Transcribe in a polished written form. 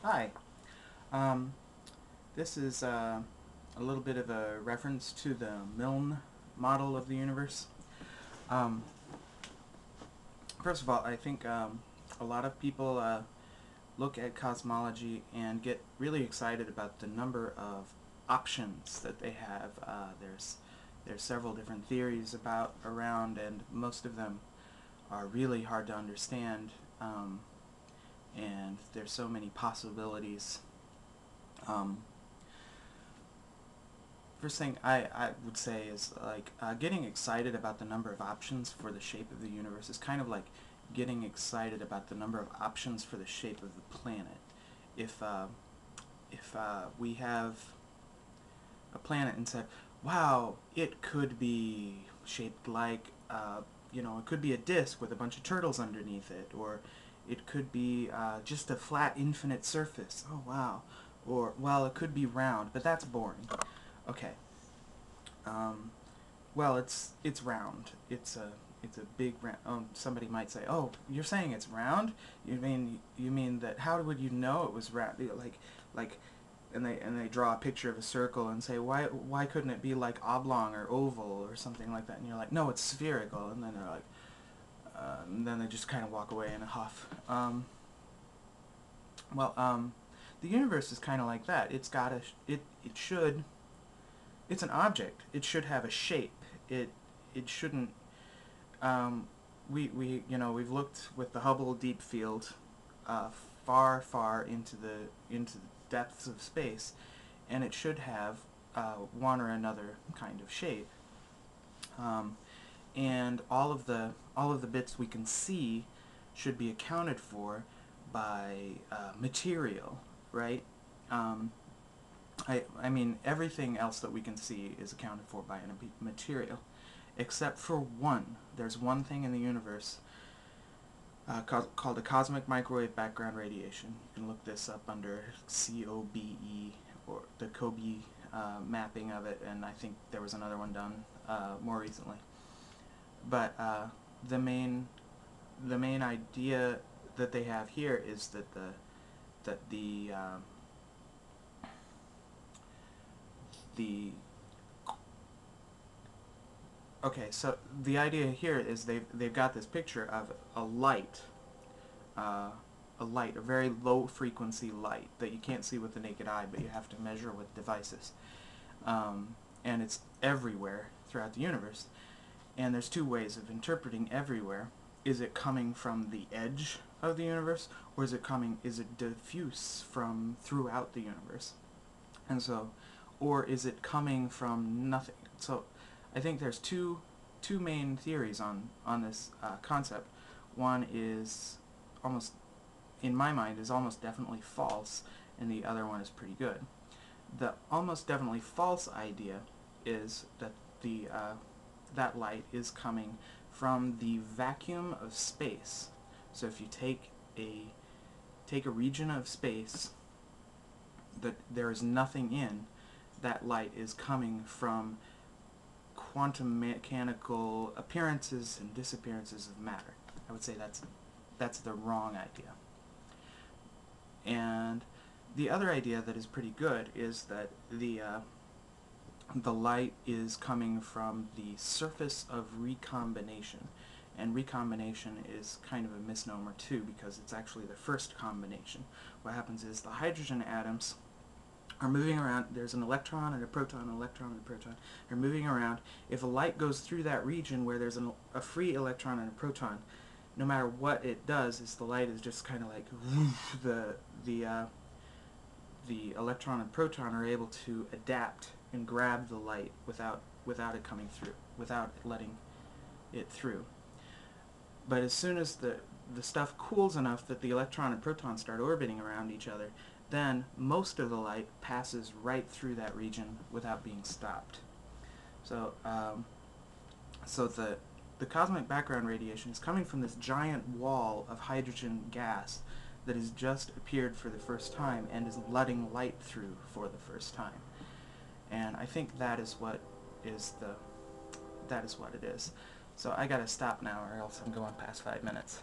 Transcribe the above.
Hi. Um, this is a little bit of a reference to the Milne model of the universe. Um, First of all, I think a lot of people look at cosmology and get really excited about the number of options that they have. There's several different theories around, and most of them are really hard to understand. And there's so many possibilities. Um, First thing I would say is like getting excited about the number of options for the shape of the universe is kind of like getting excited about the number of options for the shape of the planet. If we have a planet and said, wow, it could be shaped like, it could be a disk with a bunch of turtles underneath it, or it could be just a flat infinite surface. Oh, wow. Or, well, it could be round, but that's boring. Okay. Um, well, it's round. It's a big round. Somebody might say, "Oh, you're saying it's round? You mean that? How would you know it was round? Like, and they draw a picture of a circle and say, why couldn't it be like oblong or oval or something like that?" And you're like, "No, it's spherical." And then they're like, and then they just kind of walk away in a huff. Well, the universe is kind of like that. It should it's an object. It should have a shape. It shouldn't. We've looked with the Hubble Deep Field uh, far into the depths of space, and it should have one or another kind of shape. Um, and all of the bits we can see should be accounted for by material, right? Um, I mean, everything else that we can see is accounted for by a material, except for one. There's one thing in the universe called the cosmic microwave background radiation. You can look this up under COBE, or the Kobe mapping of it, and I think there was another one done more recently. But the main the main idea that they have here is that the okay, so the idea here is they've got this picture of uh, a very low frequency light that you can't see with the naked eye, but you have to measure with devices, and it's everywhere throughout the universe. And there's two ways of interpreting everywhere. Is it coming from the edge of the universe, or is it diffuse from throughout the universe? And so, or is it coming from nothing? So I think there's two main theories on this concept. One is almost, in my mind, is almost definitely false, and the other one is pretty good. The almost definitely false idea is that the that light is coming from the vacuum of space. So if you take a region of space that there is nothing in, that light is coming from quantum mechanical appearances and disappearances of matter. I would say that's the wrong idea. And the other idea that is pretty good is that the light is coming from the surface of recombination. And recombination is kind of a misnomer too, because it's actually the first combination. What happens is the hydrogen atoms are moving around. There's an electron and a proton, an electron and a proton. They're moving around. If a light goes through that region where there's a free electron and a proton, no matter what it does, is the light is just kind of like whoosh, the electron and proton are able to adapt and grab the light without it coming through, without letting it through. But as soon as the stuff cools enough that the electron and proton start orbiting around each other, then most of the light passes right through that region without being stopped. So, the cosmic background radiation is coming from this giant wall of hydrogen gas that has just appeared for the first time and is letting light through for the first time. And I think that is what it is. So I gotta stop now, or else I'm going past 5 minutes.